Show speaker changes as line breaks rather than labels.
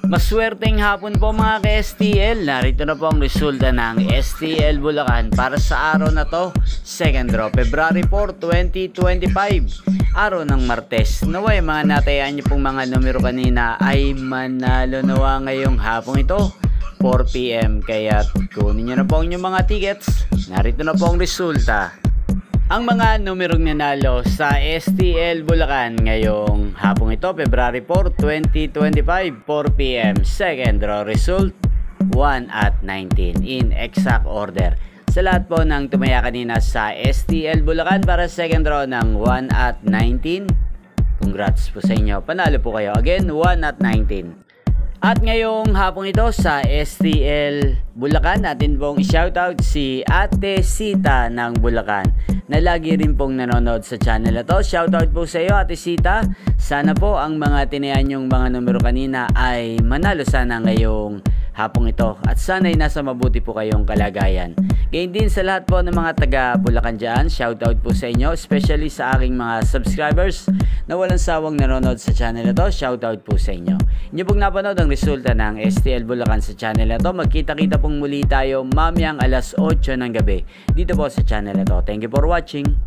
Maswerteng hapon po mga ka-STL. Narito na po ang resulta ng STL Bulacan para sa araw na to, 2nd February 4, 2025. Araw ng Martes. Naway mga natayaan niyo pong mga numero kanina ay manalo nawa ngayong hapong ito, 4 PM. Kaya kunin niyo na po ang inyong mga tickets. Narito na po ang resulta. Ang mga numerong nanalo sa STL Bulacan ngayong hapong ito, February 4, 2025, 4 PM. Second draw result, 1 at 19 in exact order. Sa lahat po ng tumaya kanina sa STL Bulacan para second draw ng 1 at 19, congrats po sa inyo. Panalo po kayo. Again, 1 at 19. At ngayong hapong ito sa STL Bulacan, natin pong i-shoutout si Ate Sita ng Bulacan na lagi rin pong nanonood sa channel na to. Shoutout po sa iyo Ate Sita. Sana po ang mga tinayan yung mga numero kanina ay manalo sana ngayong hapong ito. At sana ay nasa mabuti po kayong kalagayan. Gayun din sa lahat po ng mga taga Bulacan dyan, shoutout po sa inyo, especially sa aking mga subscribers na walang sawang nanonood sa channel na to. Shoutout po sa inyo. Inyo pong napanood ang resulta ng STL Bulacan sa channel na to. Magkita-kita pong muli tayo mamayang alas 8 ng gabi dito po sa channel na to. Thank you for watching.